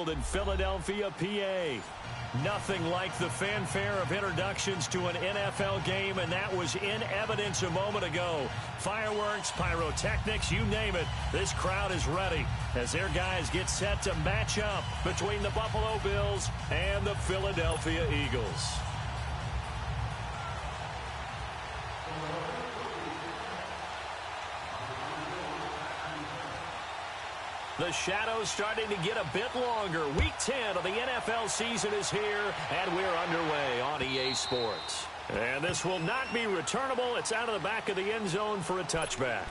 Field in Philadelphia, PA. Nothing like the fanfare of introductions to an NFL game, and that was in evidence a moment ago. Fireworks, pyrotechnics, you name it. This crowd is ready as their guys get set to match up between the Buffalo Bills and the Philadelphia Eagles. The shadow's starting to get a bit longer. Week 10 of the NFL season is here, and we're underway on EA Sports. And this will not be returnable. It's out of the back of the end zone for a touchback.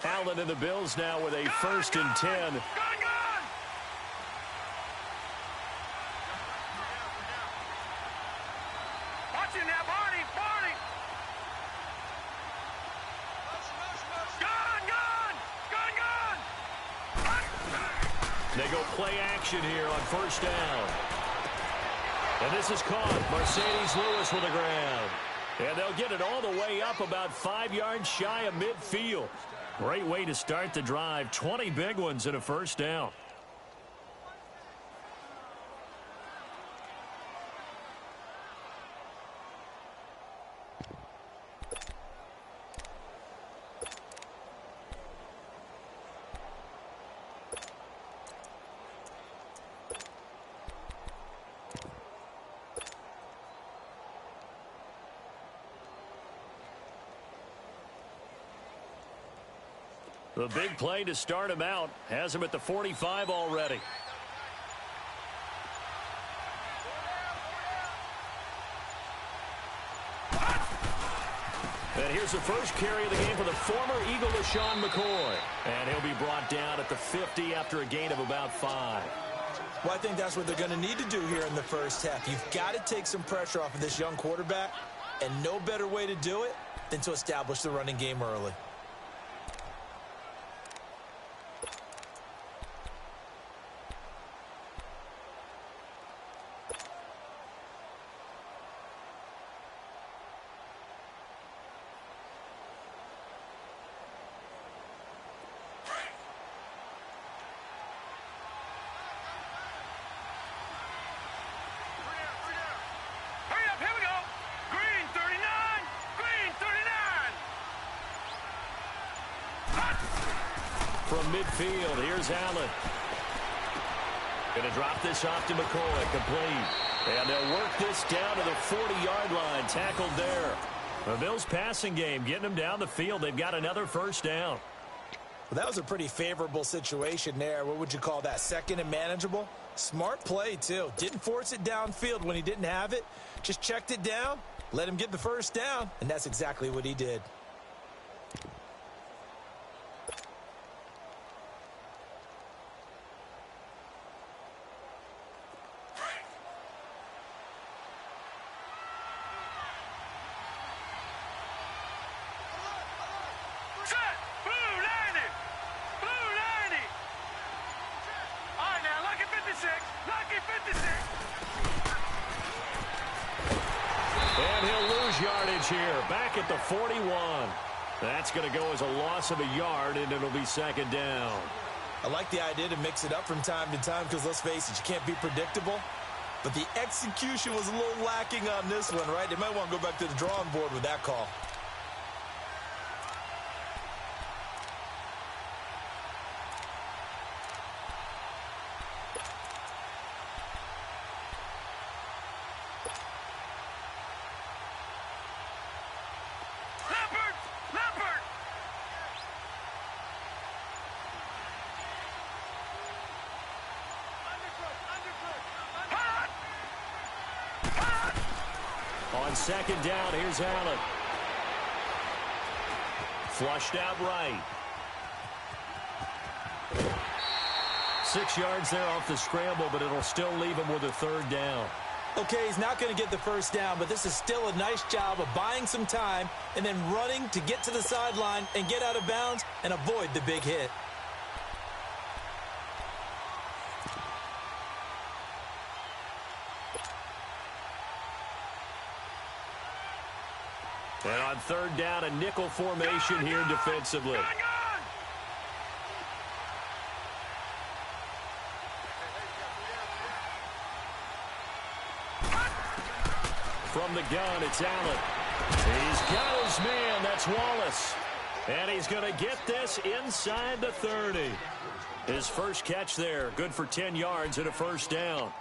Allen and the Bills now with a 1st and 10. They go play action here on 1st down. And this is caught. Mercedes Lewis with the ground. And they'll get it all the way up about 5 yards shy of midfield. Great way to start the drive. 20 big ones and a 1st down. The big play to start him out has him at the 45 already. And here's the first carry of the game for the former Eagle, LaShawn McCoy. And he'll be brought down at the 50 after a gain of about 5. Well, I think that's what they're going to need to do here in the first half. You've got to take some pressure off of this young quarterback, and no better way to do it than to establish the running game early. From midfield, here's Allen. Going to drop this off to McCoy, complete. And they'll work this down to the 40-yard line, tackled there. The Bills passing game, getting them down the field. They've got another 1st down. Well, that was a pretty favorable situation there. What would you call that? 2nd and manageable? Smart play, too. Didn't force it downfield when he didn't have it. Just checked it down, let him get the 1st down, and that's exactly what he did. And he'll lose yardage here, back at the 41. That's going to go as a loss of a yard, and it'll be 2nd down. I like the idea to mix it up from time to time because, let's face it, you can't be predictable. But the execution was a little lacking on this one, right? They might want to go back to the drawing board with that call. On 2nd down, here's Allen. Flushed out right. 6 yards there off the scramble, but it'll still leave him with a 3rd down. Okay, he's not going to get the 1st down, but this is still a nice job of buying some time and then running to get to the sideline and get out of bounds and avoid the big hit. And on third down, a nickel formation here defensively. From the gun, it's Allen. He's got his man. That's Wallace. And he's going to get this inside the 30. His first catch there, good for 10 yards and a first down.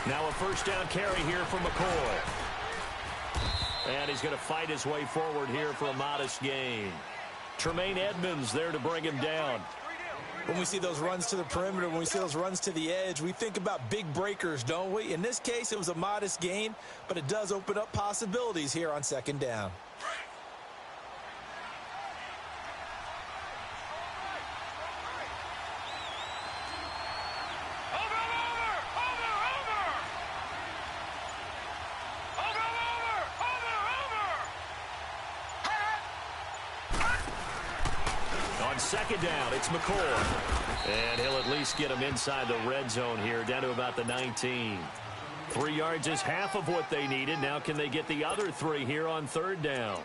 Now a first down carry here for McCoy. And he's going to fight his way forward here for a modest gain. Tremaine Edmonds there to bring him down. When we see those runs to the perimeter, when we see those runs to the edge, we think about big breakers, don't we? In this case, it was a modest gain, but it does open up possibilities here on second down. Second down, it's McCoy. And he'll at least get him inside the red zone here, down to about the 19. 3 yards is half of what they needed. Now can they get the other 3 here on third down?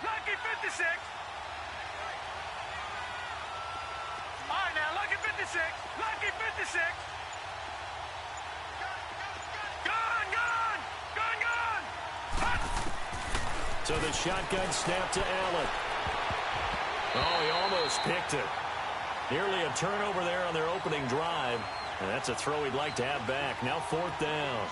Lucky 56. All right, now, lucky 56. Lucky 56. Gun. So the shotgun snap to Allen. Oh, he almost picked it. Nearly a turnover there on their opening drive. And that's a throw he'd like to have back. Now fourth down.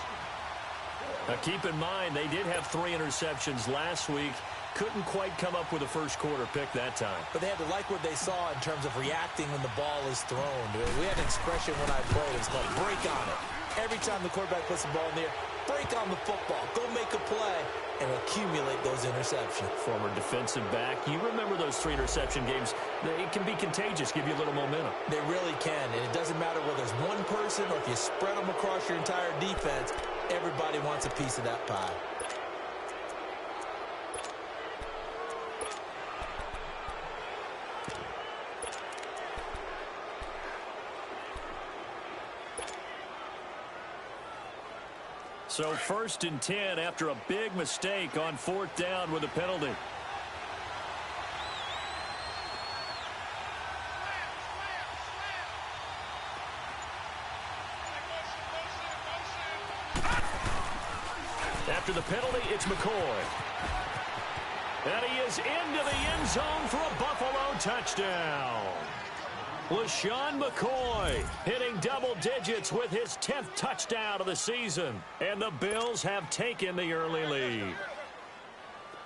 Now keep in mind, they did have 3 interceptions last week. Couldn't quite come up with a first quarter pick that time. But they had to like what they saw in terms of reacting when the ball is thrown. We had an expression when I played. It was called break on it. Every time the quarterback puts the ball in the air, break on the football. Go make a play and accumulate those interceptions. Former defensive back. You remember those 3 interception games. It can be contagious, give you a little momentum. They really can. And it doesn't matter whether it's one person or if you spread them across your entire defense. Everybody wants a piece of that pie. So first and 10 after a big mistake on fourth down with a penalty. After the penalty, it's McCoy. And he is into the end zone for a Buffalo touchdown. LaShawn McCoy hitting double digits with his 10th touchdown of the season. And the Bills have taken the early lead.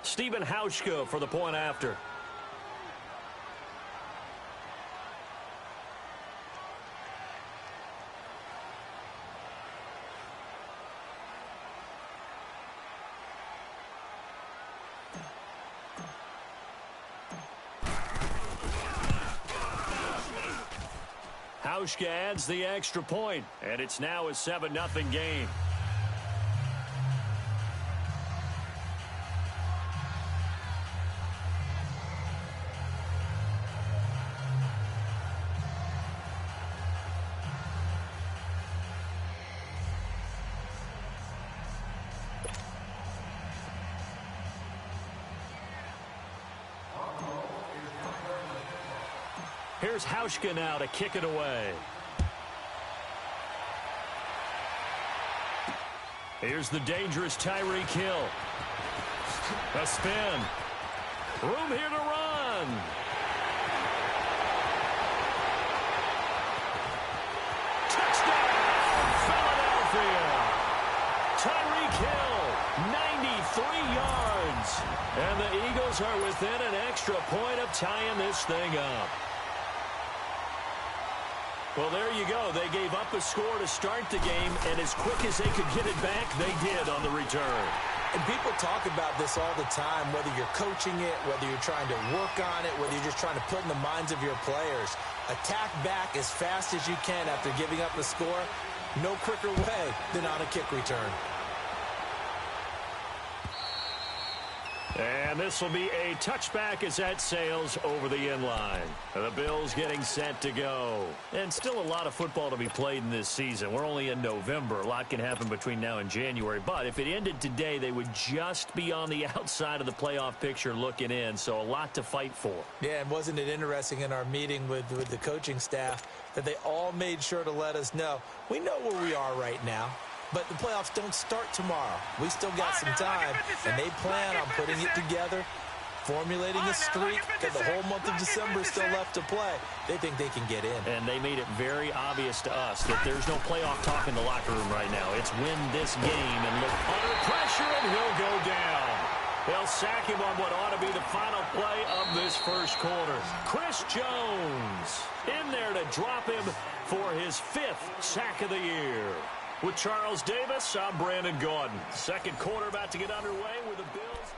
Stephen Hauschka for the point after. Hauschka adds the extra point, and it's now a 7-0 game. Here's Hauschka now to kick it away. Here's the dangerous Tyreek Hill. A spin. Room here to run. And the Eagles are within an extra point of tying this thing up. Well, there you go. They gave up a score to start the game, and as quick as they could get it back, they did on the return. And people talk about this all the time, whether you're coaching it, whether you're trying to work on it, whether you're just trying to put in the minds of your players. Attack back as fast as you can after giving up a score. No quicker way than on a kick return. And this will be a touchback as that sails over the end line. The Bills getting set to go. And still a lot of football to be played in this season. We're only in November. A lot can happen between now and January. But if it ended today, they would just be on the outside of the playoff picture looking in. So a lot to fight for. Yeah, and wasn't it interesting in our meeting with the coaching staff that they all made sure to let us know, we know where we are right now. But the playoffs don't start tomorrow. We still got some time, and they plan on putting it together, formulating a streak, got the whole month of December still left to play. They think they can get in. And they made it very obvious to us that there's no playoff talk in the locker room right now. It's win this game and look under pressure, and he'll go down. They'll sack him on what ought to be the final play of this first quarter. Chris Jones in there to drop him for his 5th sack of the year. With Charles Davis, I'm Brandon Gaudin. Second quarter about to get underway with the Bills.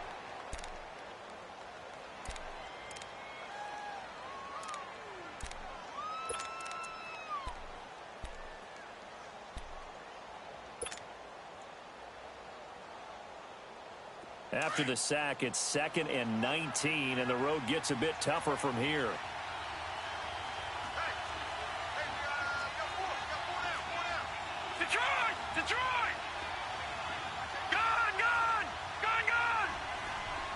After the sack, it's 2nd and 19, and the road gets a bit tougher from here. Detroit! Gone! Gone! Gone! Gone!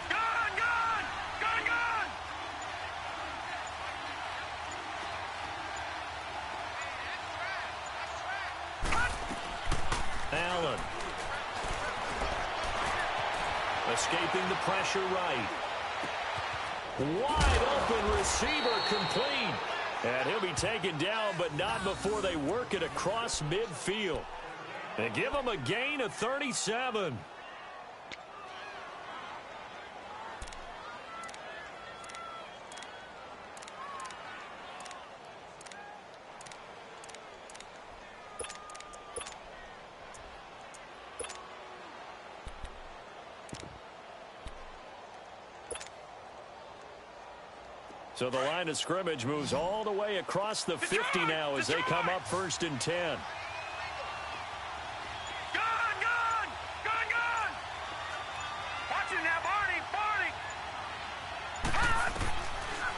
Gone! Gone! Gone! Gone! Allen. Escaping the pressure right. Wide open receiver complete. And he'll be taken down, but not before they work it across midfield. They give him a gain of 37. So the line of scrimmage moves all the way across the 50 now as they come up 1st and 10.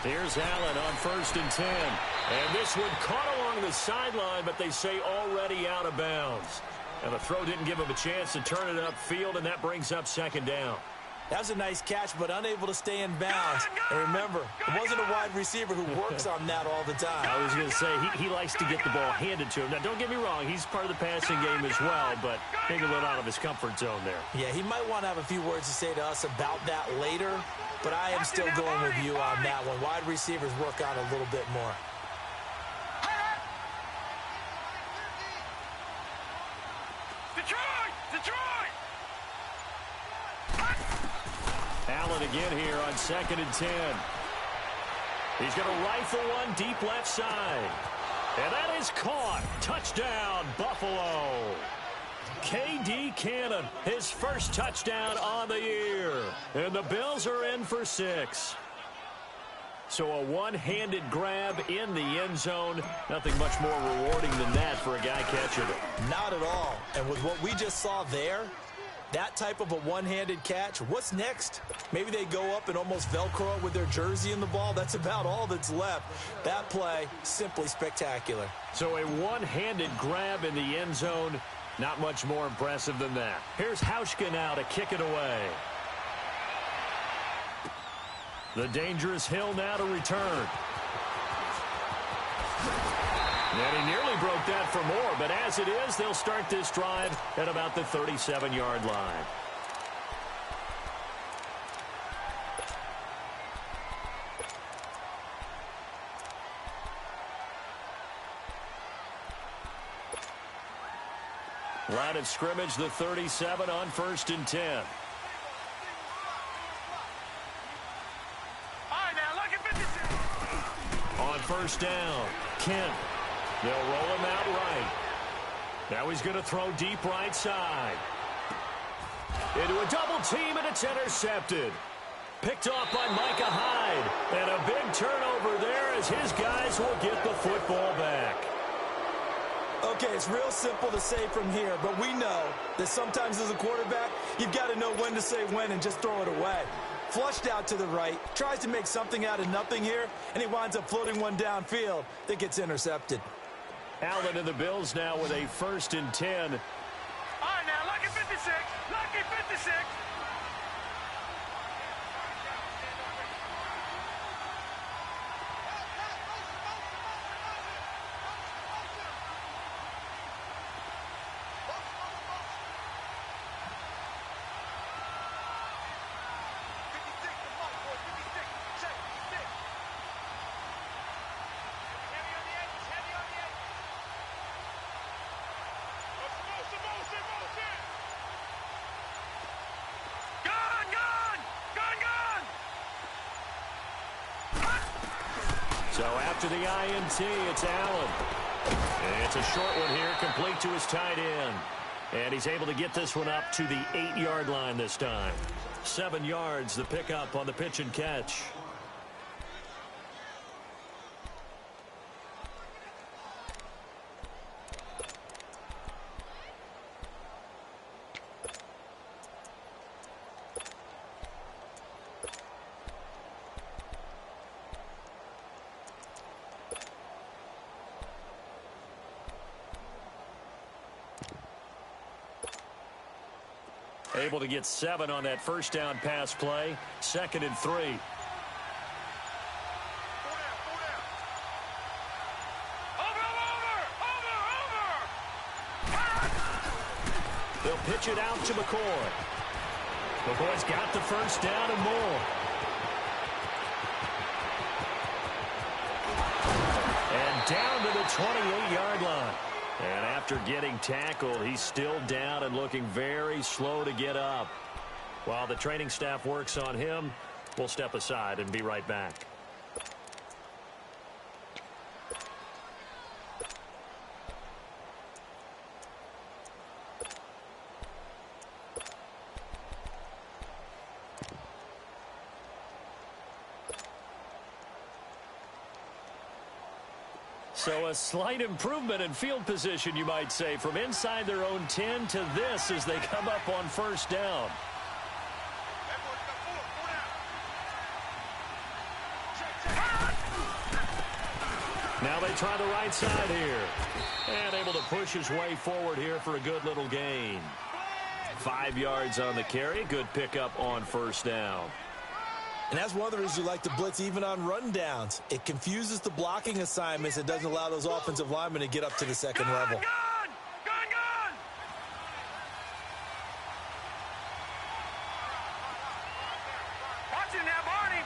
Here's Allen on 1st and 10. And this one caught along the sideline, but they say already out of bounds. And the throw didn't give him a chance to turn it upfield, and that brings up 2nd down. That was a nice catch, but unable to stay in bounds. And remember, it wasn't a wide receiver who works on that all the time. I was going to say, he likes to get the ball handed to him. Now, don't get me wrong, he's part of the passing game as well, but maybe a little out of his comfort zone there. Yeah, he might want to have a few words to say to us about that later, but I am still going with you on that one. Wide receivers work on a little bit more. Detroit! Allen again here on 2nd and 10. He's going to rifle one deep left side. And that is caught. Touchdown, Buffalo. K.D. Cannon, his first touchdown on the year. And the Bills are in for 6. So a one-handed grab in the end zone. Nothing much more rewarding than that for a guy catching it. Not at all. And with what we just saw there, that type of a one-handed catch, what's next? Maybe they go up and almost Velcro it with their jersey in the ball. That's about all that's left. That play, simply spectacular. So a one-handed grab in the end zone. Not much more impressive than that. Here's Hauschka now to kick it away. The dangerous Hill now to return. And he nearly broke that for more, but as it is, they'll start this drive at about the 37-yard line. Line of scrimmage, the 37 on 1st and 10. first down. Kent. They'll roll him out right. Now he's going to throw deep right side. Into a double team, and it's intercepted. Picked off by Micah Hyde. And a big turnover there as his guys will get the football back. Okay, it's real simple to say from here, but we know that sometimes as a quarterback, you've got to know when to say when and just throw it away. Flushed out to the right, tries to make something out of nothing here, and he winds up floating one downfield that gets intercepted. Allen and the Bills now with a 1st and 10. All right, now, lucky 56. Lucky 56. So after the INT, it's Allen. And it's a short one here, complete to his tight end. And he's able to get this one up to the 8-yard line this time. 7 yards, the pickup on the pitch and catch. Able to get 7 on that first down pass play. 2nd and 3. They'll pitch it out to McCoy. McCoy's got the first down and more. And down to the 28-yard line. And after getting tackled, he's still down and looking very slow to get up. While the training staff works on him, we'll step aside and be right back. So a slight improvement in field position, you might say, from inside their own 10 to this as they come up on first down. Now they try the right side here. And able to push his way forward here for a good little gain. 5 yards on the carry. Good pickup on first down. And that's one of the reasons you like to blitz even on rundowns. It confuses the blocking assignments and doesn't allow those offensive linemen to get up to the second level. Gun! Watch it now, Barney!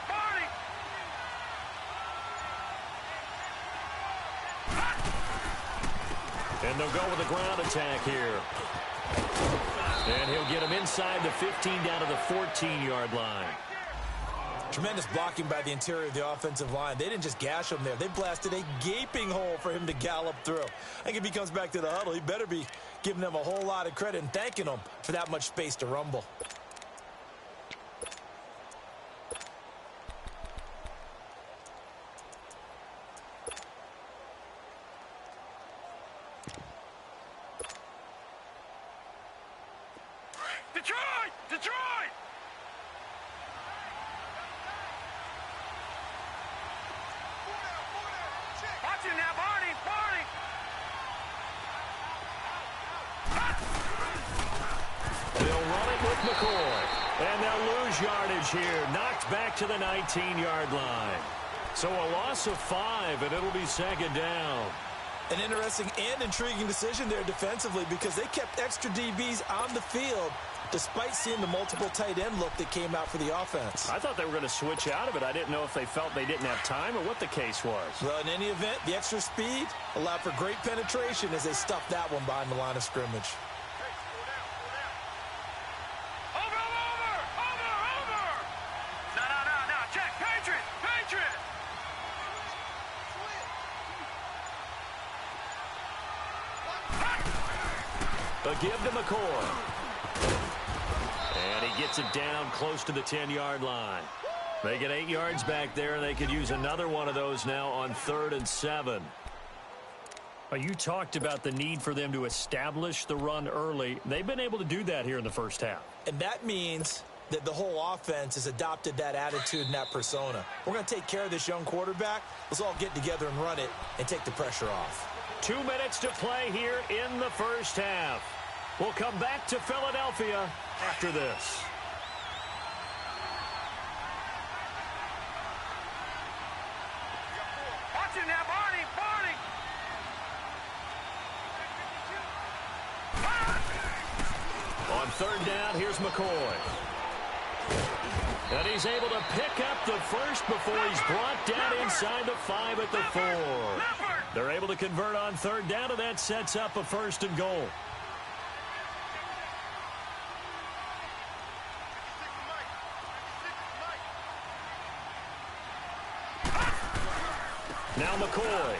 And they'll go with a ground attack here. And he'll get him inside the 15 down to the 14-yard line. Tremendous blocking by the interior of the offensive line. They didn't just gash him there. They blasted a gaping hole for him to gallop through. I think if he comes back to the huddle, he better be giving them a whole lot of credit and thanking them for that much space to rumble. Detroit! Watch it now, Barney! They'll run it with McCoy. And they'll lose yardage here. Knocked back to the 19-yard line. So a loss of 5, and it'll be second down. An interesting and intriguing decision there defensively because they kept extra DBs on the field despite seeing the multiple tight end look that came out for the offense. I thought they were going to switch out of it. I didn't know if they felt they didn't have time or what the case was. Well, in any event, the extra speed allowed for great penetration as they stuffed that one behind the line of scrimmage. No, check, Patriot! A give to McCoy. And he gets it down close to the 10-yard line. They get 8 yards back there, and they could use another one of those now on 3rd and 7. You talked about the need for them to establish the run early. They've been able to do that here in the first half. And that means that the whole offense has adopted that attitude and that persona. We're going to take care of this young quarterback. Let's all get together and run it and take the pressure off. 2 minutes to play here in the first half. We'll come back to Philadelphia after this. Watch it now, Barney. On 3rd down, here's McCoy. And he's able to pick up the first before he's brought down inside the 5 at the 4. They're able to convert on 3rd down, and that sets up a 1st and goal. Now McCoy.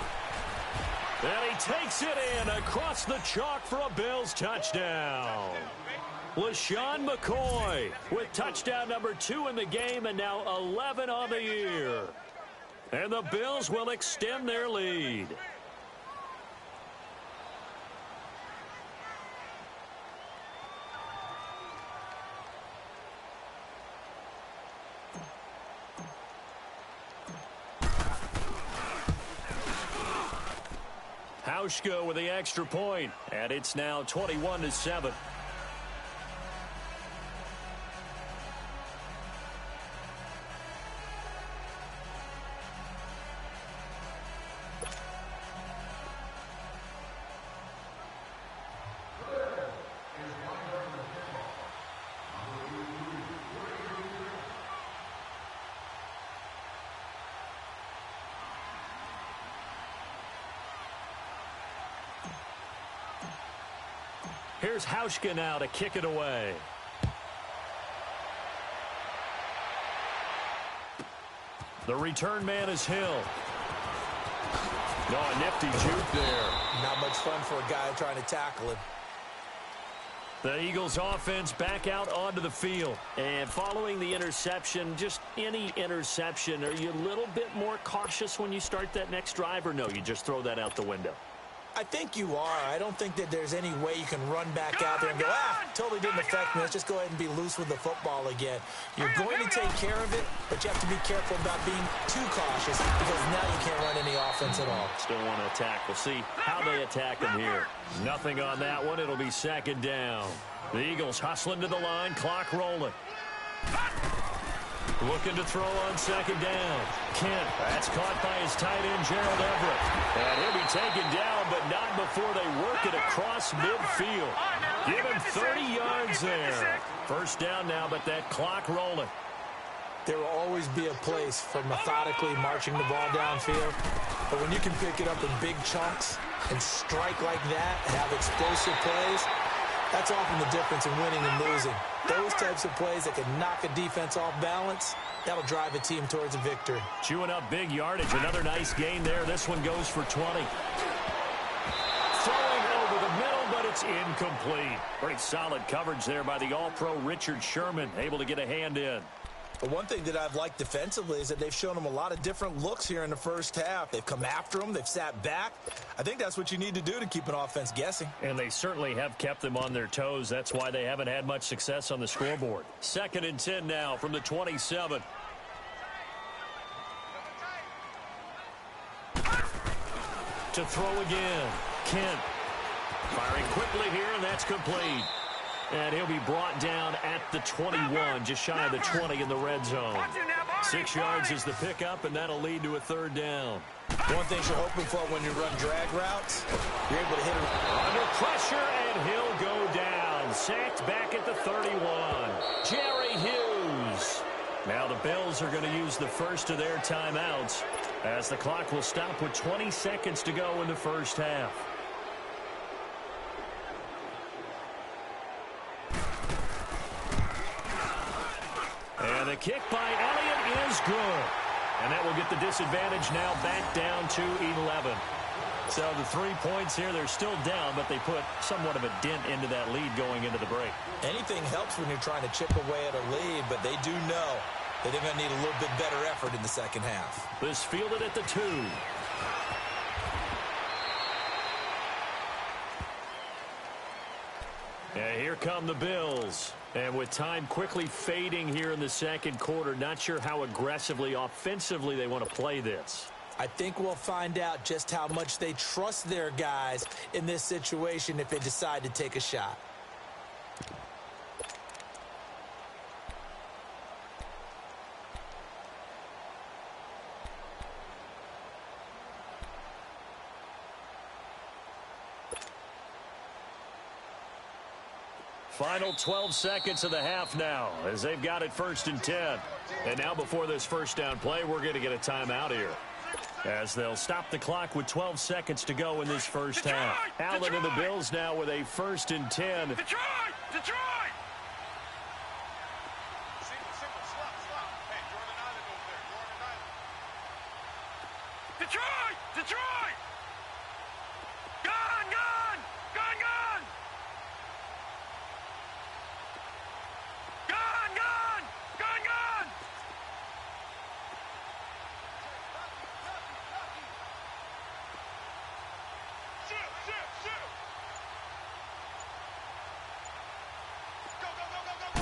And he takes it in across the chalk for a Bills touchdown. LaShawn McCoy with touchdown number 2 in the game and now 11 on the year. And the Bills will extend their lead. Hauschka with the extra point, and it's now 21-7. Here's Hauschka now to kick it away. The return man is Hill. No, a nifty juke there. Not much fun for a guy trying to tackle him. The Eagles offense back out onto the field. And following the interception, just any interception, are you a little bit more cautious when you start that next drive, or no, you just throw that out the window? I think you are. I don't think that there's any way you can run back out there and go, totally didn't affect me. Let's just go ahead and be loose with the football again. You're going to take care of it, but you have to be careful about being too cautious because now you can't run any offense at all. Still want to attack. We'll see how they attack him here. Nothing on that one. It'll be 2nd down. The Eagles hustling to the line, clock rolling. Looking to throw on 2nd down. Kent, that's caught by his tight end, Gerald Everett. And he'll be taken down, but not before they work it across midfield. Give him 30 yards there. 1st down now, but that clock rolling. There will always be a place for methodically marching the ball downfield. But when you can pick it up in big chunks and strike like that and have explosive plays, that's often the difference in winning and losing. Those types of plays that can knock a defense off balance, that'll drive a team towards a victory. Chewing up big yardage. Another nice gain there. This one goes for 20. Throwing over the middle, but it's incomplete. Pretty solid coverage there by the All-Pro Richard Sherman. Able to get a hand in. But one thing that I've liked defensively is that they've shown them a lot of different looks here in the first half. They've come after them. They've sat back. I think that's what you need to do to keep an offense guessing. And they certainly have kept them on their toes. That's why they haven't had much success on the scoreboard. 2nd and 10 now from the 27. To throw again. Kent firing quickly here, and that's complete. And he'll be brought down at the 21, just shy of the 20 in the red zone. 6 yards is the pickup, and that'll lead to a 3rd down. One thing you're hoping for when you run drag routes, you're able to hit him. Under pressure, and he'll go down. Sacked back at the 31. Jerry Hughes. Now the Bills are going to use the first of their timeouts as the clock will stop with 20 seconds to go in the first half. And the kick by Elliott is good. And that will get the disadvantage now back down to 11. So the 3 points here, they're still down, but they put somewhat of a dent into that lead going into the break. Anything helps when you're trying to chip away at a lead, but they do know that they're going to need a little bit better effort in the second half. This fielded at the 2. And here come the Bills. And with time quickly fading here in the second quarter, not sure how aggressively, offensively they want to play this. I think we'll find out just how much they trust their guys in this situation if they decide to take a shot. Final 12 seconds of the half now as they've got it 1st and 10. And now before this first down play, we're going to get a timeout here, as they'll stop the clock with 12 seconds to go in this first half. Allen and the Bills now with a 1st and 10. Detroit! Detroit! Detroit! Detroit! Gone! Gone! Gone! Gone! Gone! Gone! Gone! Gone! Shoot! Shoot! Shoot! Go! Go! Go! Go! Go!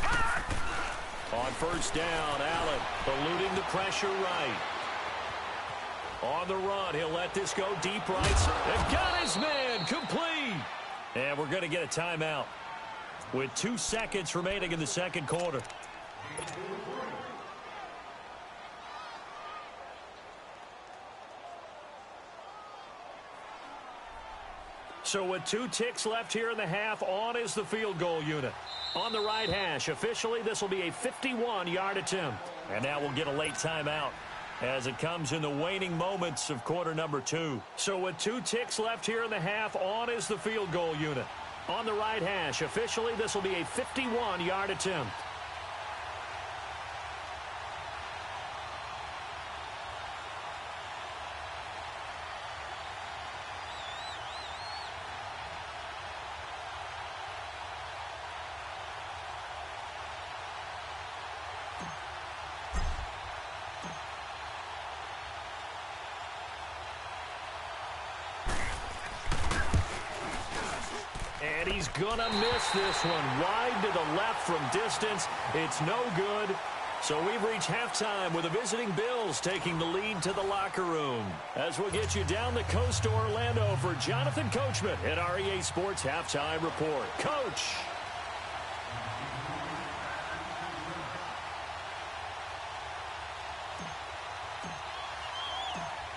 Go! On first down, Allen eluding the pressure right. On the run, he'll let this go deep right. They've got his man complete. And we're going to get a timeout with 2 seconds remaining in the second quarter. So with 2 ticks left here in the half, on is the field goal unit. On the right hash, officially this will be a 51-yard attempt. And now we'll get a late timeout as it comes in the waning moments of quarter number 2. So with 2 ticks left here in the half, on is the field goal unit. On the right hash, officially this will be a 51-yard attempt. And he's gonna miss this one. Wide to the left from distance. It's no good. So we've reached halftime with the visiting Bills taking the lead to the locker room. As we'll get you down the coast to Orlando for Jonathan Coachman at REA Sports Halftime Report. Coach.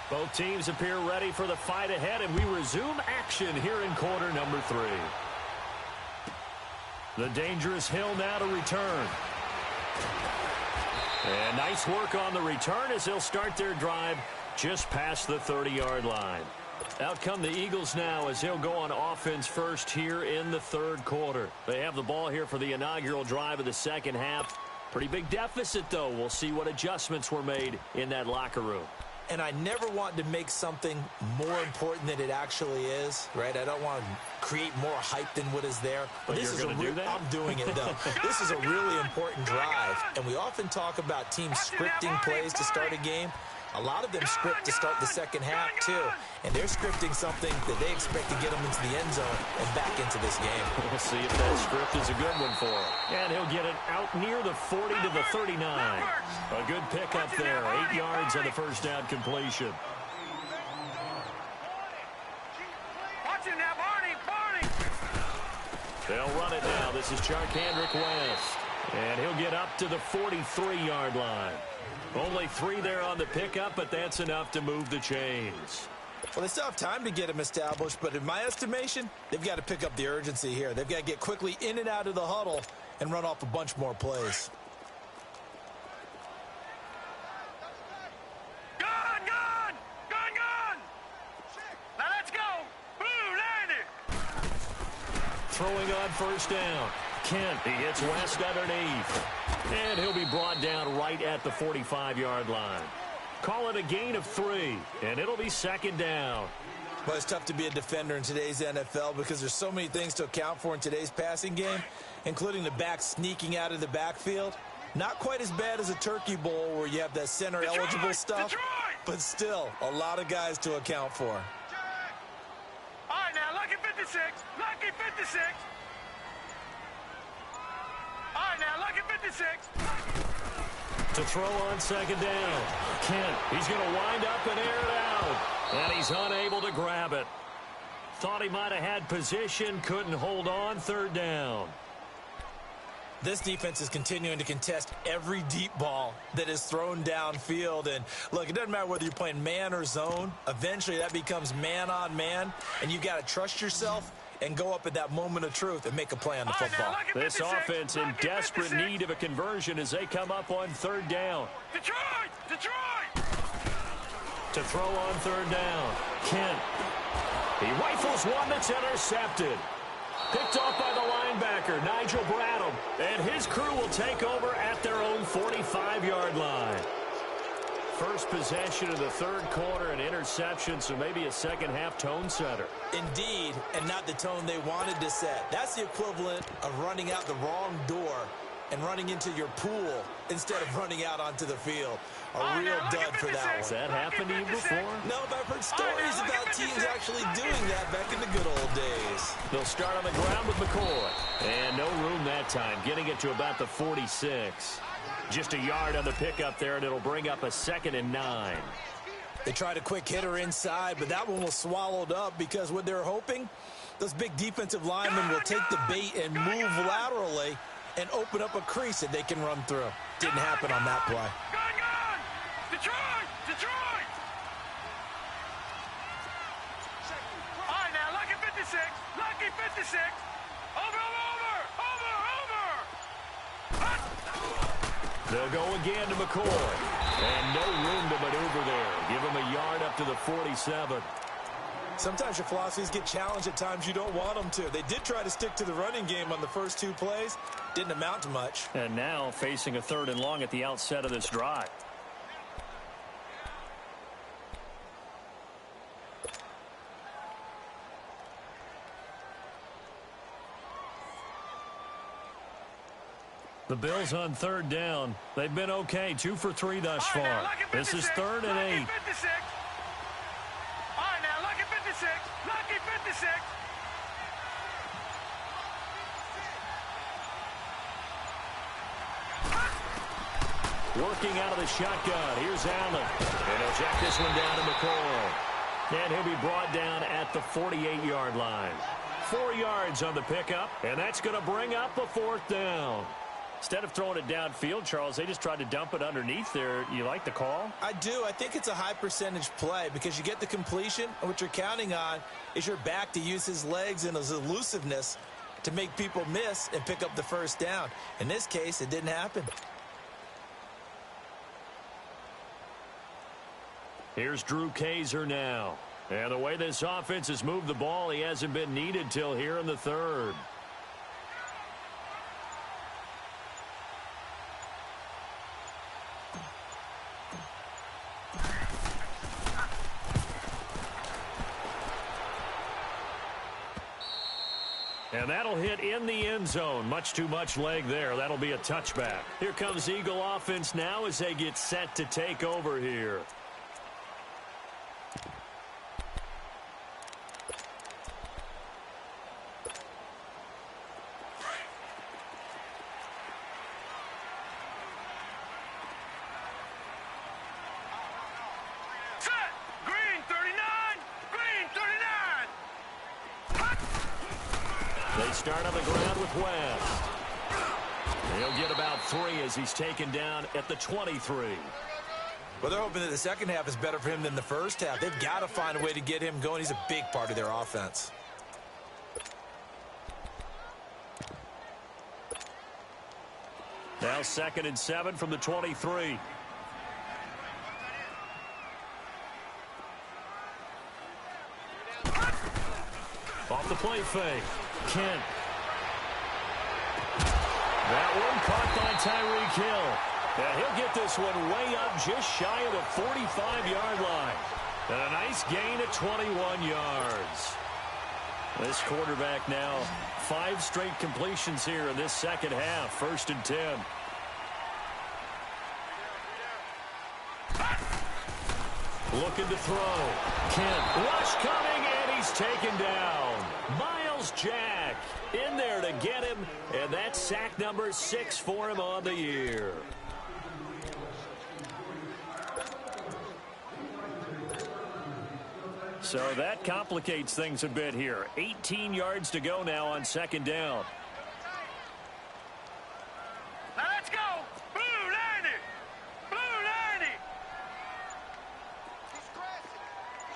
Both teams appear ready for the fight ahead, and we resume action here in quarter number 3. The dangerous Hill now to return. And nice work on the return as they'll start their drive just past the 30-yard line. Out come the Eagles now as they'll go on offense first here in the third quarter. They have the ball here for the inaugural drive of the second half. Pretty big deficit, though. We'll see what adjustments were made in that locker room. And I never want to make something more important than it actually is, right? I don't want to create more hype than what is there. But this you're going to do that? I'm doing it, though. This is a really important drive, and we often talk about teams scripting plays to start a game. A lot of them script to start the second half, too. And they're scripting something that they expect to get them into the end zone and back into this game. We'll see if that script is a good one for him. And he'll get it out near the 40 to the 39. A good pickup there. 8 yards on the first down completion. Watch it now, Barney! Barney! They'll run it now. This is Charkandrick West. And he'll get up to the 43-yard line. Only 3 there on the pickup, but that's enough to move the chains. Well, they still have time to get him established, but in my estimation, they've got to pick up the urgency here. They've got to get quickly in and out of the huddle and run off a bunch more plays. Gone! Gone! Gone! Gone! Now let's go! Blue, landed! Throwing on first down. Kent, he hits West underneath. And he'll be brought down right at the 45-yard line. Call it a gain of 3, and it'll be second down. Well, it's tough to be a defender in today's NFL because there's so many things to account for in today's passing game, including the back sneaking out of the backfield. Not quite as bad as a turkey bowl where you have that center-eligible stuff, but still a lot of guys to account for. All right, now, lucky 56. Lucky 56. All right, now, lucky 56. To throw on second down. Kent, he's going to wind up and air it out. And he's unable to grab it. Thought he might have had position, couldn't hold on, third down. This defense is continuing to contest every deep ball that is thrown downfield. And, look, it doesn't matter whether you're playing man or zone. Eventually, that becomes man-on-man, and you got to trust yourself and go up at that moment of truth and make a play on the football. This offense in desperate need of a conversion as they come up on third down. Detroit! Detroit! To throw on third down. Kent. He rifles one that's intercepted. Picked off by the linebacker, Nigel Bradham. And his crew will take over at their own 45-yard line. First possession of the third quarter, an interception, so maybe a second-half tone setter. Indeed, and not the tone they wanted to set. That's the equivalent of running out the wrong door and running into your pool instead of running out onto the field. A real dud for that one. Has that happened to you before? No, but I've heard stories about teams actually doing that back in the good old days. They'll start on the ground with McCoy. And no room that time, getting it to about the 46. Just a yard on the pickup there, and it'll bring up a 2nd and 9. They tried a quick hitter inside, but that one was swallowed up because what they're hoping, those big defensive linemen will take the bait and move laterally and open up a crease that they can run through. Didn't happen on that play. Gun! Detroit! Detroit! All right, now, lucky 56. Lucky 56. Over! They'll go again to McCoy. And no room to maneuver there. Give him a yard up to the 47. Sometimes your philosophies get challenged at times you don't want them to. They did try to stick to the running game on the first 2 plays. Didn't amount to much. And now facing a 3rd and long at the outset of this drive. The Bills on third down. They've been okay. 2 for 3 thus far. This is 3rd and 8. All right, now, lucky 56. Lucky 56. Working out of the shotgun. Here's Allen. And he'll jack this one down to McCoy. And he'll be brought down at the 48-yard line. 4 yards on the pickup. And that's going to bring up a 4th down. Instead of throwing it downfield, Charles, they just tried to dump it underneath there. You like the call? I do. I think it's a high-percentage play because you get the completion, and what you're counting on is your back to use his legs and his elusiveness to make people miss and pick up the first down. In this case, it didn't happen. Here's Drew Kaiser now. And the way this offense has moved the ball, he hasn't been needed till here in the 3rd. And that'll hit in the end zone. Much too much leg there. That'll be a touchback. Here comes Eagle offense now as they get set to take over here. They start on the ground with West. He'll get about 3 as he's taken down at the 23. Well, they're hoping that the second half is better for him than the first half. They've got to find a way to get him going. He's a big part of their offense. Now 2nd and 7 from the 23. Off the play fake. Kent. That one caught by Tyreek Hill. And he'll get this one way up just shy of the 45-yard line. And a nice gain of 21 yards. This quarterback now 5 straight completions here in this second half. 1st and 10. Looking to throw. Kent. Rush coming, and he's taken down. Miles Jack in there to get him, and that's sack number 6 for him on the year. So that complicates things a bit here. 18 yards to go now on 2nd down. Now let's go. Blue 90. Blue 90.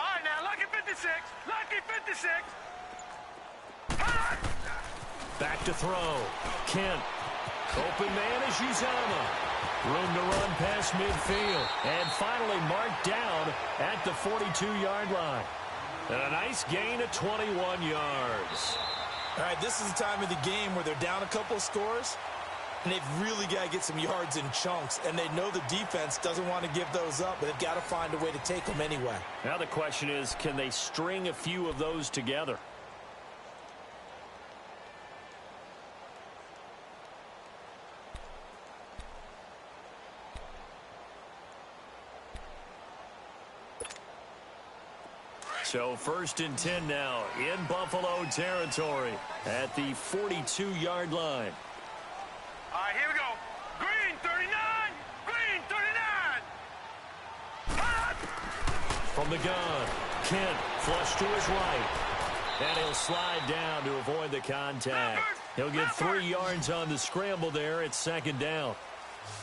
All right, now, lucky 56. Lucky 56. Back to throw. Kent. Open man is Uzama. Room to run past midfield. And finally marked down at the 42-yard line. And a nice gain of 21 yards. All right, this is the time of the game where they're down a couple of scores, and they've really got to get some yards in chunks, and they know the defense doesn't want to give those up, but they've got to find a way to take them anyway. Now the question is, can they string a few of those together? So 1st and 10 now in Buffalo territory at the 42-yard line. All right, here we go. Green 39. Green 39. From the gun, Kent flush to his right. And he'll slide down to avoid the contact. He'll get 3 yards on the scramble there at 2nd down.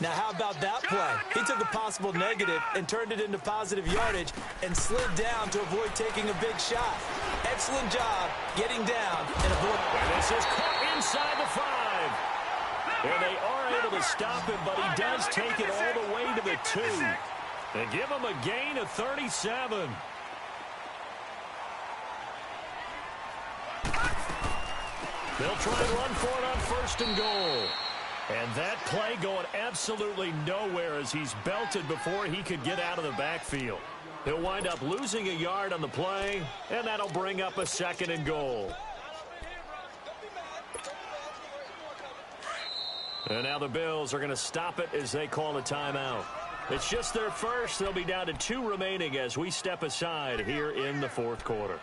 Now, how about that play? He took a possible negative and turned it into positive yardage and slid down to avoid taking a big shot. Excellent job getting down and avoiding. And this is caught inside the 5. And they are able to stop him, but he does take it all the way to the 2. They give him a gain of 37. They'll try and run for it on 1st and goal. And that play going absolutely nowhere as he's belted before he could get out of the backfield. He'll wind up losing a yard on the play, and that'll bring up a 2nd and goal. And now the Bills are going to stop it as they call a timeout. It's just their first. They'll be down to 2 remaining as we step aside here in the 4th quarter.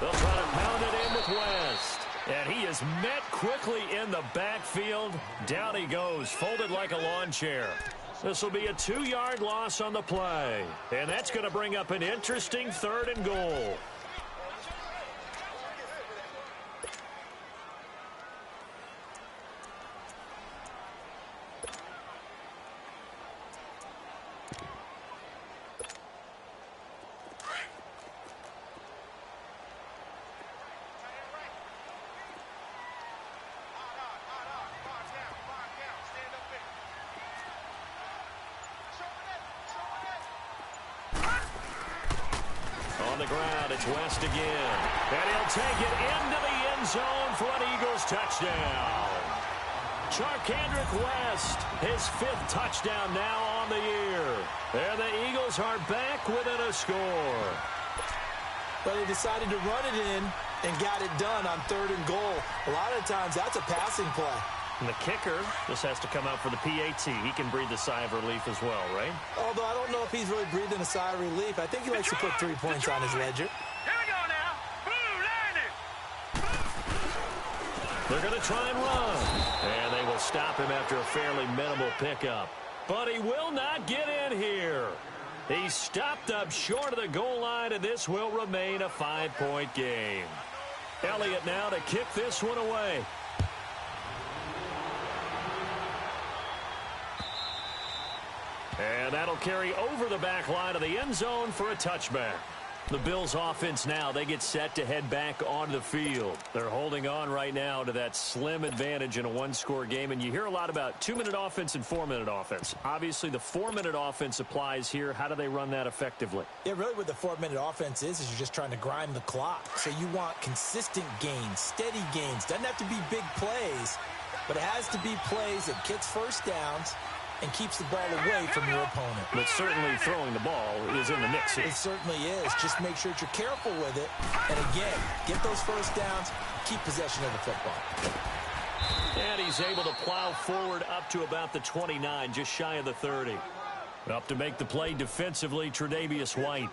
They'll try to pound it in with West. And he is met quickly in the backfield. Down he goes, folded like a lawn chair. This will be a 2-yard loss on the play. And that's going to bring up an interesting 3rd and goal. On the ground, it's West again. And he'll take it into the end zone for an Eagles touchdown. Charkandrick West, his 5th touchdown now on the year. And the Eagles are back within a score. But they decided to run it in and got it done on 3rd and goal. A lot of times, that's a passing play. And the kicker just has to come out for the PAT. He can breathe a sigh of relief as well, right? Although I don't know if he's really breathing a sigh of relief. I think he likes to put 3 points on his ledger. Here we go now. Blue 90. They're going to try and run. And they will stop him after a fairly minimal pickup. But he will not get in here. He's stopped up short of the goal line, and this will remain a 5-point game. Elliott now to kick this one away. And that'll carry over the back line of the end zone for a touchback. The Bills offense now, they get set to head back onto the field. They're holding on right now to that slim advantage in a one-score game, and you hear a lot about 2-minute offense and 4-minute offense. Obviously, the 4-minute offense applies here. How do they run that effectively? Yeah, really what the 4-minute offense is you're just trying to grind the clock. So you want consistent gains, steady gains. Doesn't have to be big plays, but it has to be plays that gets first downs and keeps the ball away from your opponent. But certainly throwing the ball is in the mix here. It certainly is. Just make sure that you're careful with it. And again, get those first downs, keep possession of the football. And he's able to plow forward up to about the 29, just shy of the 30. Up to make the play defensively, Tre'Davious White.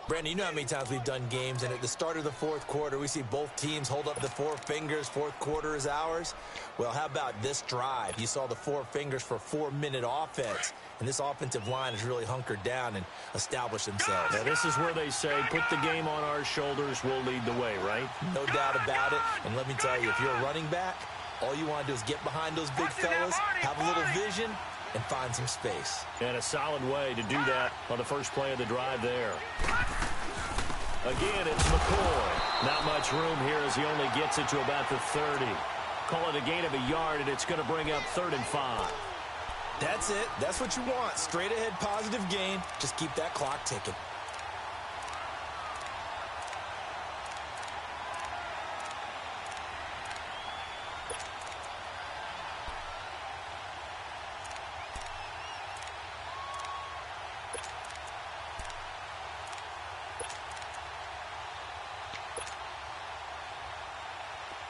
Brandon, you know how many times we've done games, and at the start of the fourth quarter, we see both teams hold up the four fingers, fourth quarter is ours. Well, how about this drive? You saw the four fingers for 4-minute offense, and this offensive line has really hunkered down and established themselves. Now, this is where they say, put the game on our shoulders, we'll lead the way, right? No doubt about it, and let me tell you, if you're a running back, all you want to do is get behind those big fellas, have a little vision, and find some space. And a solid way to do that on the first play of the drive there. Again, it's McCoy. Not much room here as he only gets it to about the 30. Call it a gain of a yard, and it's going to bring up 3rd and 5. That's it. That's what you want. Straight ahead positive gain. Just keep that clock ticking.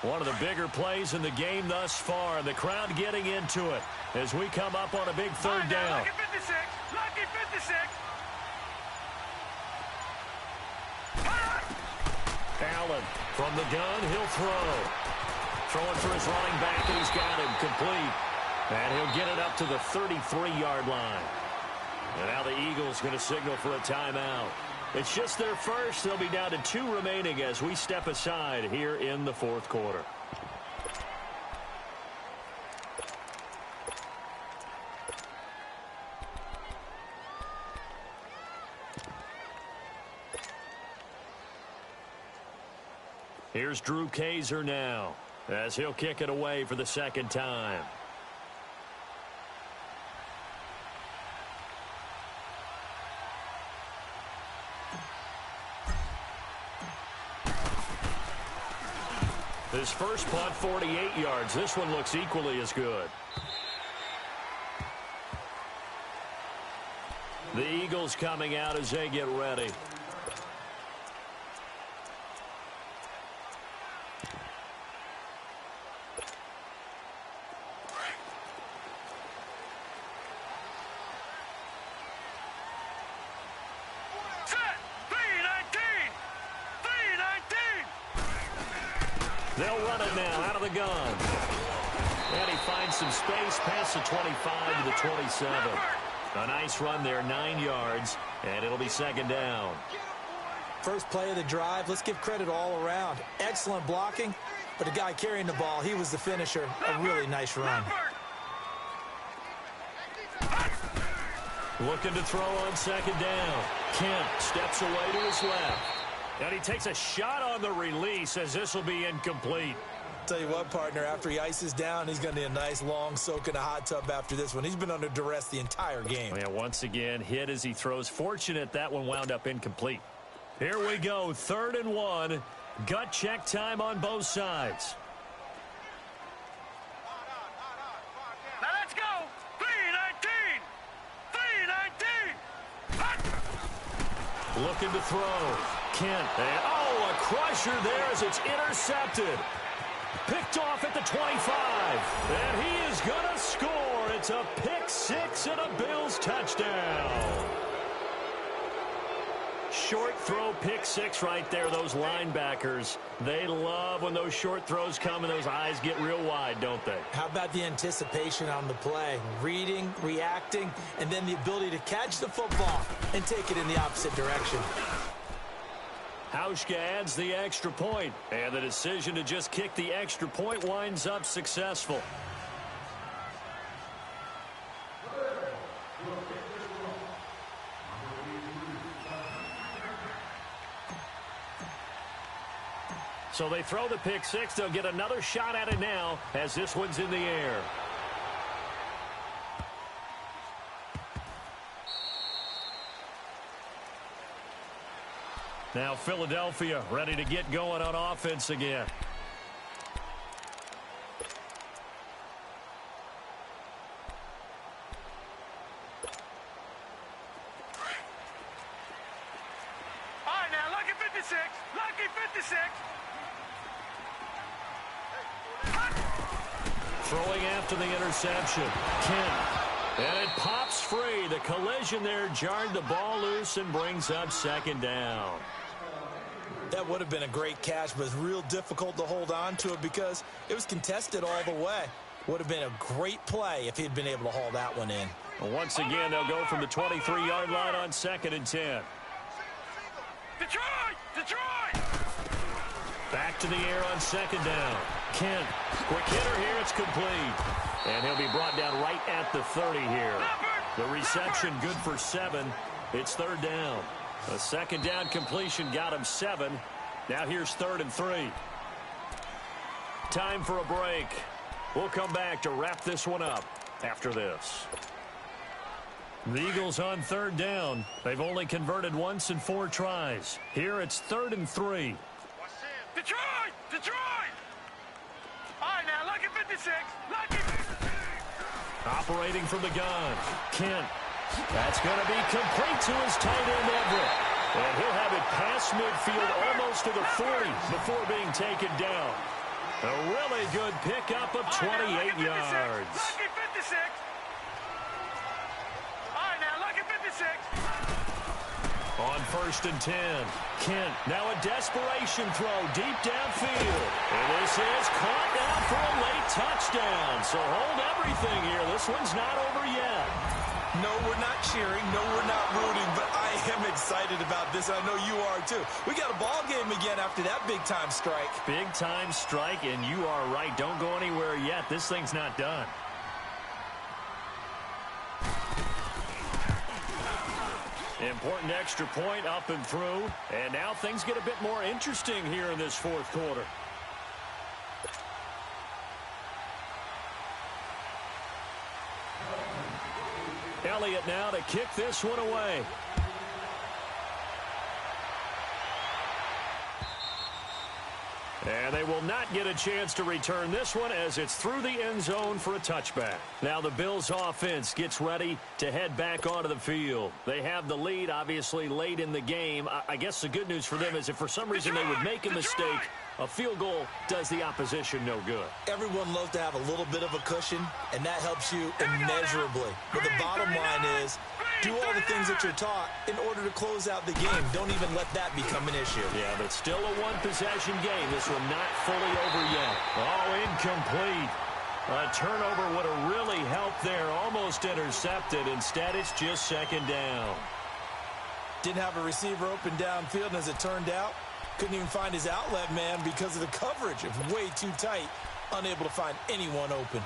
One of the bigger plays in the game thus far, and the crowd getting into it as we come up on a big 3rd down. Lucky 56. Lucky 56. Allen from the gun, he'll throw. Throwing for his running back, and he's got him complete. And he'll get it up to the 33-yard line. And now the Eagles going to signal for a timeout. It's just their first. They'll be down to 2 remaining as we step aside here in the fourth quarter. Here's Drew Kaiser now as he'll kick it away for the second time. His first punt, 48 yards. This one looks equally as good. The Eagles coming out as they get ready. They'll run it now out of the gun. And he finds some space past the 25 to the 27. A nice run there, 9 yards, and it'll be second down. First play of the drive, let's give credit all around. Excellent blocking, but the guy carrying the ball, he was the finisher. A really nice run. Looking to throw on second down. Kent steps away to his left. And he takes a shot on the release as this will be incomplete. Tell you what, partner, after he ices down, he's going to need a nice long soak in a hot tub after this one. He's been under duress the entire game. Yeah, once again, hit as he throws. Fortunate that one wound up incomplete. Here we go, 3rd and 1. Gut check time on both sides. Now let's go. 3-19. 3-19. Looking to throw. Kent. And, a crusher there as it's intercepted. Picked off at the 25. And he is going to score. It's a pick 6 and a Bills touchdown. Short throw, pick 6 right there. Those linebackers, they love when those short throws come and those eyes get real wide, don't they? How about the anticipation on the play? Reading, reacting, and then the ability to catch the football and take it in the opposite direction. Hauschka adds the extra point, and the decision to just kick the extra point winds up successful. So they throw the pick six. They'll get another shot at it now as this one's in the air. Now Philadelphia ready to get going on offense again. All right, now, lucky 56. Lucky 56. Throwing after the interception. Kent. And it pops free. The collision there jarred the ball loose and brings up second down. That would have been a great catch, but it's real difficult to hold on to it because it was contested all the way. Would have been a great play if he'd been able to haul that one in. Well, once again, they'll go from the 23-yard line on 2nd and 10. Detroit! Detroit! Back to the air on 2nd down. Kent, quick hitter here, it's complete. And he'll be brought down right at the 30 here. The reception good for 7. It's 3rd down. A 2nd down completion got him 7. Now here's 3rd and 3. Time for a break. We'll come back to wrap this one up after this. The Eagles on 3rd down. They've only converted once in 4 tries. Here it's 3rd and 3. Detroit! Detroit! All right, now, lucky 56. Lucky 56. Operating from the gun. Kent. That's going to be complete to his tight end, Everett. And he'll have it past midfield almost to the 40 before being taken down. A really good pickup of 28 yards. Lucky 56. All right, now, lucky 56. On 1st and 10, Kent, now a desperation throw deep downfield. And this is caught now for a late touchdown. So hold everything here. This one's not over yet. No, we're not cheering. No, we're not rooting, but I am excited about this. I know you are, too. We got a ball game again after that big-time strike. Big-time strike, and you are right. Don't go anywhere yet. This thing's not done. Important extra point up and through. And now things get a bit more interesting here in this 4th quarter. Elliott now to kick this one away. And they will not get a chance to return this one as it's through the end zone for a touchback. Now the Bills offense gets ready to head back onto the field. They have the lead, obviously, late in the game. I guess the good news for them is if for some reason they would make a mistake, a field goal does the opposition no good. Everyone loves to have a little bit of a cushion, and that helps you immeasurably. But the bottom line is, do all the things that you're taught in order to close out the game. Don't even let that become an issue. Yeah, but still a one-possession game. This one not fully over yet. Oh, incomplete. A turnover would have really helped there. Almost intercepted. Instead, it's just 2nd down. Didn't have a receiver open downfield, and as it turned out, couldn't even find his outlet man because of the coverage. It was way too tight. Unable to find anyone open.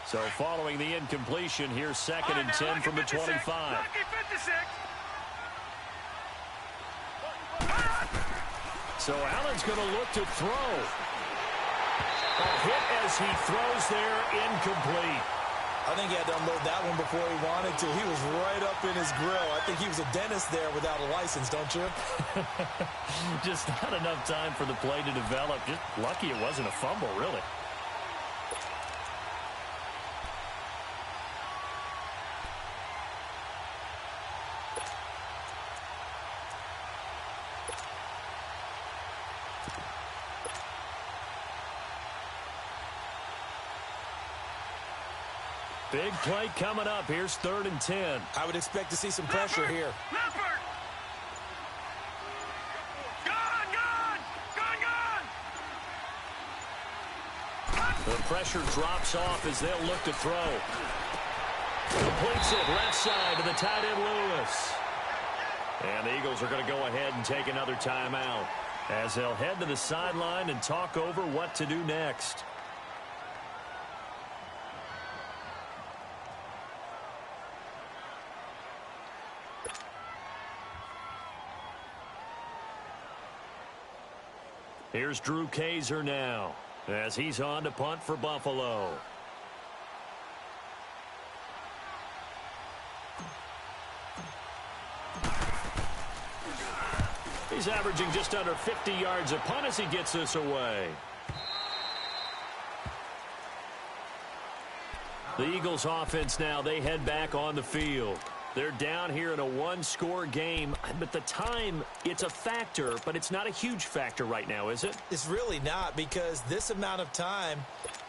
So following the incompletion, here's 2nd and 10 from the 25. Lucky 56. So Allen's going to look to throw. A hit as he throws there, incomplete. I think he had to unload that one before he wanted to. He was right up in his grill. I think he was a dentist there without a license, don't you? Just not enough time for the play to develop. Just lucky it wasn't a fumble, really. Big play coming up. Here's 3rd and 10. I would expect to see some pressure here. Leopard! Gone! Gone! Gone! Gone! The pressure drops off as they'll look to throw. Completes it left side to the tight end Lewis. And the Eagles are going to go ahead and take another timeout as they'll head to the sideline and talk over what to do next. Here's Drew Kaiser now as he's on to punt for Buffalo. He's averaging just under 50 yards a punt as he gets this away. The Eagles offense now, they head back on the field. They're down here in a one-score game, but the time, it's a factor, but it's not a huge factor right now, is it? It's really not, because this amount of time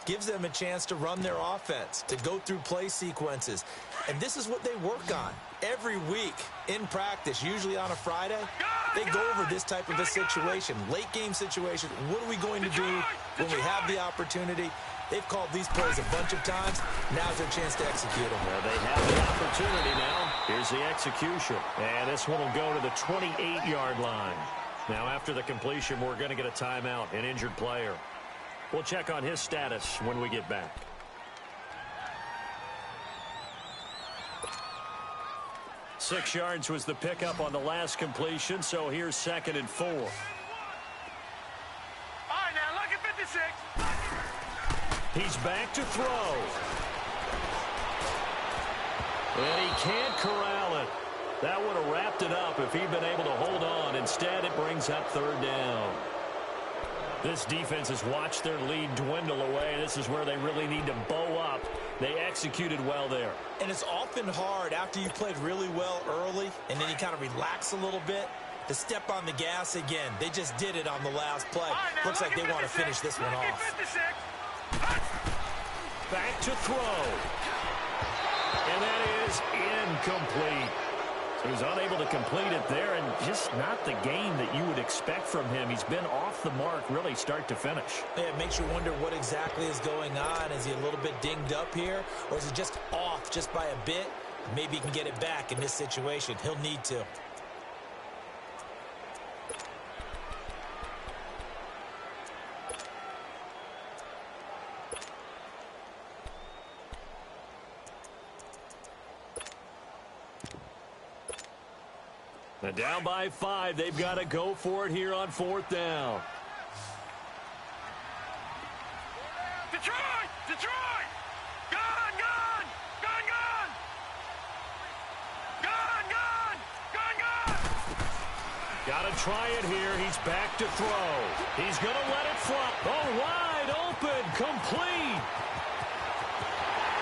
gives them a chance to run their offense, to go through play sequences. And this is what they work on every week in practice, usually on a Friday. They go over this type of a situation, late game situation. What are we going to do when we have the opportunity? They've called these plays a bunch of times. Now's their chance to execute them. Well, they have the opportunity now. Here's the execution. And this one will go to the 28-yard line. Now, after the completion, we're going to get a timeout, an injured player. We'll check on his status when we get back. Six yards was the pickup on the last completion, so here's 2nd and 4. All right, now look at 56. He's back to throw. And he can't corral it. That would have wrapped it up if he'd been able to hold on. Instead, it brings up 3rd down. This defense has watched their lead dwindle away. This is where they really need to bow up. They executed well there. And it's often hard after you played really well early and then you kind of relax a little bit to step on the gas again. They just did it on the last play. Right, Looks like they want to finish this one off. Back to throw. And that is incomplete. So he's unable to complete it there, and just not the game that you would expect from him. He's been off the mark really start to finish. Yeah, it makes you wonder what exactly is going on. Is he a little bit dinged up here, or is he just off just by a bit? Maybe he can get it back in this situation. He'll need to. And down by 5, they've got to go for it here on 4th down. Detroit! Detroit! Gun! Gun! Gun! Gun! Gun! Gun! Gun! Gun! Got to try it here. He's back to throw. He's going to let it fly. Oh, wide open. Complete.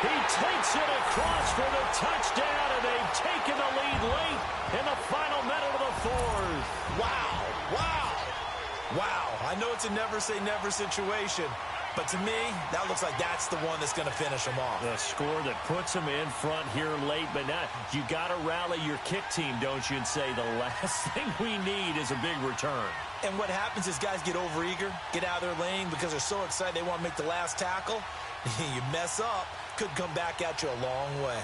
He takes it across for the touchdown, and they've taken the lead late in the final minute of the 4th. Wow. Wow. Wow. I know it's a never-say-never situation, but to me, that looks like that's the one that's going to finish them off. The score that puts them in front here late, but now you got to rally your kick team, don't you, and say the last thing we need is a big return. And what happens is guys get overeager, get out of their lane because they're so excited they want to make the last tackle. You mess up, could come back at you a long way.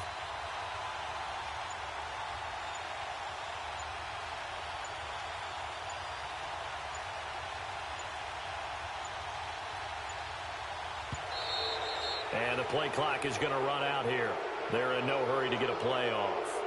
And the play clock is going to run out here. They're in no hurry to get a play off.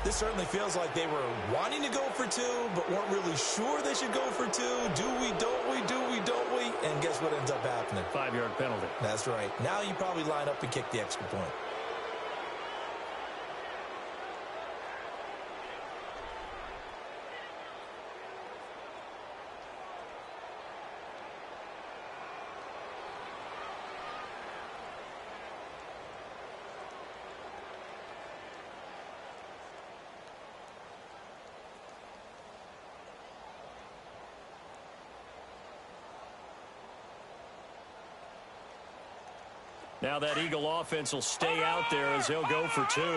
This certainly feels like they were wanting to go for 2, but weren't really sure they should go for 2. Do we, don't we, do we, don't we? And guess what ends up happening? 5-yard penalty. That's right. Now you probably line up and kick the extra point. Now that Eagle offense will stay out there as they'll go for 2. All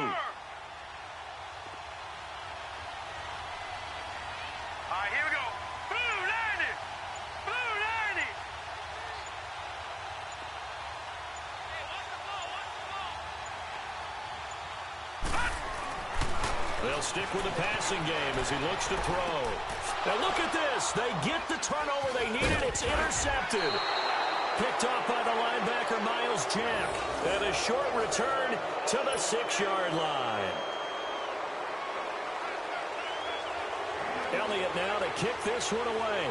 right, here we go. Blue, Landy! Blue, Landy! They'll stick with the passing game as he looks to throw. Now look at this. They get the turnover they needed. It's intercepted. Picked off by the linebacker, Miles Jack. And a short return to the 6-yard line. Elliott now to kick this one away.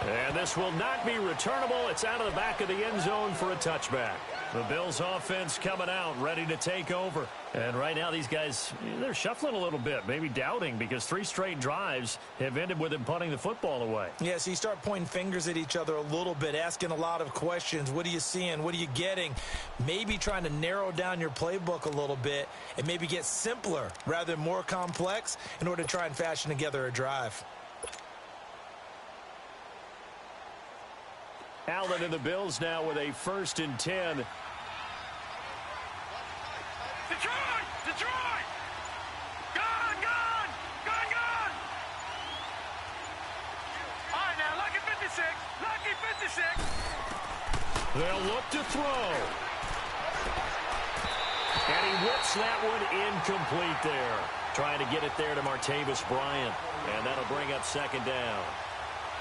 And this will not be returnable. It's out of the back of the end zone for a touchback. The Bills offense coming out, ready to take over. And right now these guys, they're shuffling a little bit, maybe doubting, because 3 straight drives have ended with them punting the football away. Yeah, so you start pointing fingers at each other a little bit, asking a lot of questions. What are you seeing? What are you getting? Maybe trying to narrow down your playbook a little bit and maybe get simpler rather than more complex in order to try and fashion together a drive. Allen and the Bills now with a 1st and 10. Detroit! Detroit! Gone! Gone! Gone! Gone! All right, now, lucky 56. Lucky 56. They'll look to throw. And he whips that one incomplete there. Trying to get it there to Martavis Bryant. And that'll bring up 2nd down.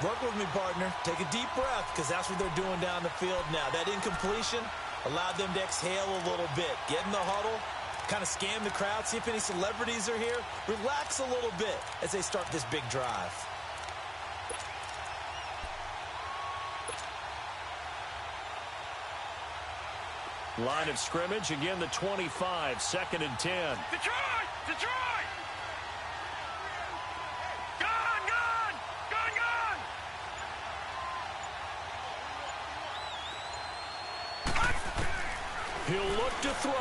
Work with me, partner. Take a deep breath, because that's what they're doing down the field now. That incompletion allowed them to exhale a little bit. Get in the huddle, kind of scan the crowd, see if any celebrities are here. Relax a little bit as they start this big drive. Line of scrimmage, again the 25, 2nd and 10. Detroit! Detroit! Gone! Gone! Gone! Gone! He'll look to throw.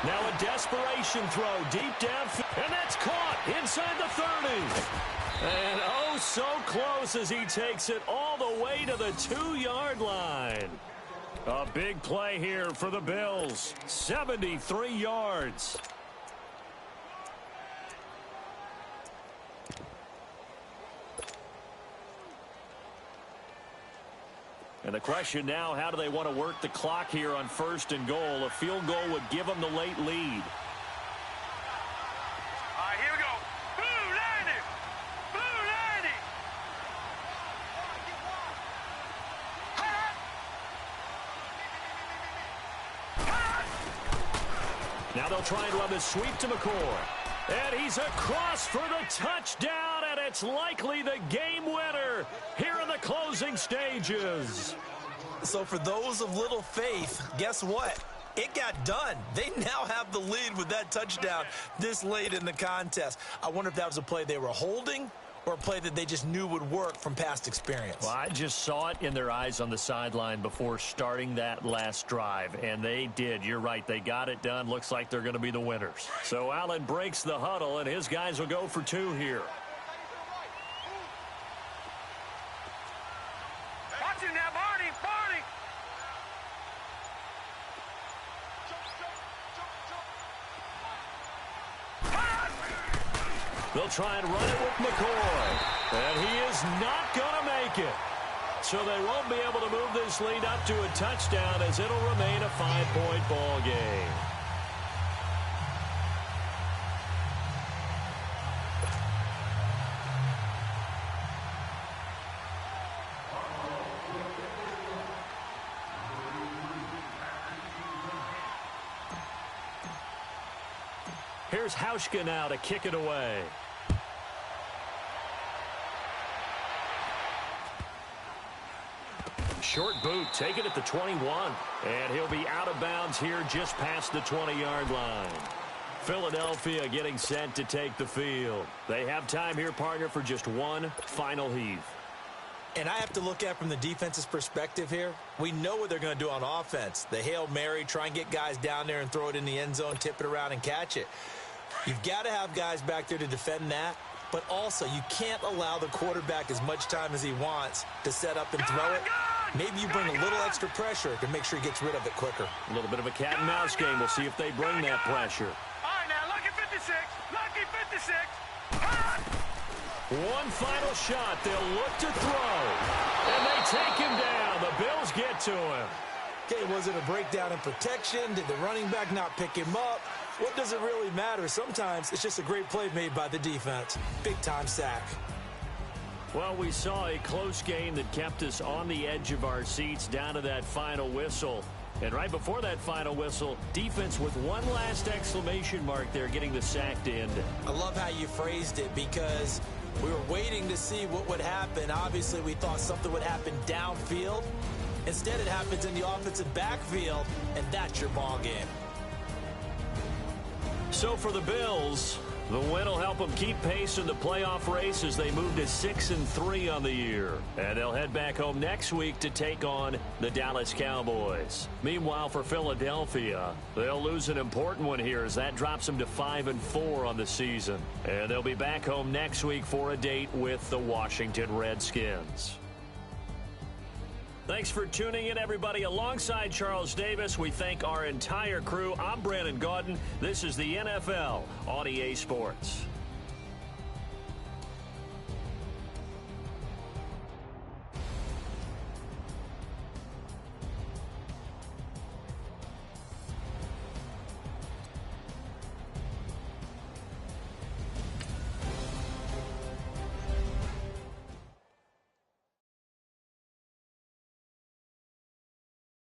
Now a desperation throw deep downfield. And that's caught inside the 30. And oh, so close as he takes it all the way to the 2-yard line. A big play here for the Bills. 73 yards. And the question now, how do they want to work the clock here on 1st and goal? A field goal would give them the late lead. All right, here we go. Blue 90! Blue 90! Now they'll try and run the sweep to McCoy. And he's across for the touchdown, and it's likely the game winner here in the closing stages. So for those of little faith, guess what? It got done. They now have the lead with that touchdown this late in the contest. I wonder if that was a play they were holding or a play that they just knew would work from past experience. Well, I just saw it in their eyes on the sideline before starting that last drive, and they did. You're right. They got it done. Looks like they're going to be the winners. So Allen breaks the huddle, and his guys will go for 2 here. Watch him now, Barney! Barney! They'll try and run it with McCoy. And he is not going to make it. So they won't be able to move this lead up to a touchdown, as it'll remain a 5-point ball game. Here's Hauschka now to kick it away. Short boot, taken at the 21. And he'll be out of bounds here just past the 20-yard line. Philadelphia getting set to take the field. They have time here, partner, for just one final heave. And I have to look at from the defense's perspective here. We know what they're going to do on offense. The Hail Mary, try and get guys down there and throw it in the end zone, tip it around and catch it. You've got to have guys back there to defend that. But also, you can't allow the quarterback as much time as he wants to set up and throw it. Maybe you bring a little extra pressure to make sure he gets rid of it quicker. A little bit of a cat and mouse game. We'll see if they bring that pressure. All right, now, lucky 56. Lucky 56. One final shot. They'll look to throw. And they take him down. The Bills get to him. Okay, was it a breakdown in protection? Did the running back not pick him up? What does it really matter? Sometimes it's just a great play made by the defense. Big-time sack. Well, we saw a close game that kept us on the edge of our seats down to that final whistle. And right before that final whistle, defense with one last exclamation mark there, getting the sack to end it. I love how you phrased it, because we were waiting to see what would happen. Obviously, we thought something would happen downfield. Instead, it happens in the offensive backfield, and that's your ball game. So for the Bills, the win will help them keep pace in the playoff race as they move to 6-3 on the year. And they'll head back home next week to take on the Dallas Cowboys. Meanwhile, for Philadelphia, they'll lose an important one here as that drops them to 5-4 on the season. And they'll be back home next week for a date with the Washington Redskins. Thanks for tuning in, everybody. Alongside Charles Davis, we thank our entire crew. I'm Brandon Gaudin. This is the NFL on EA Sports.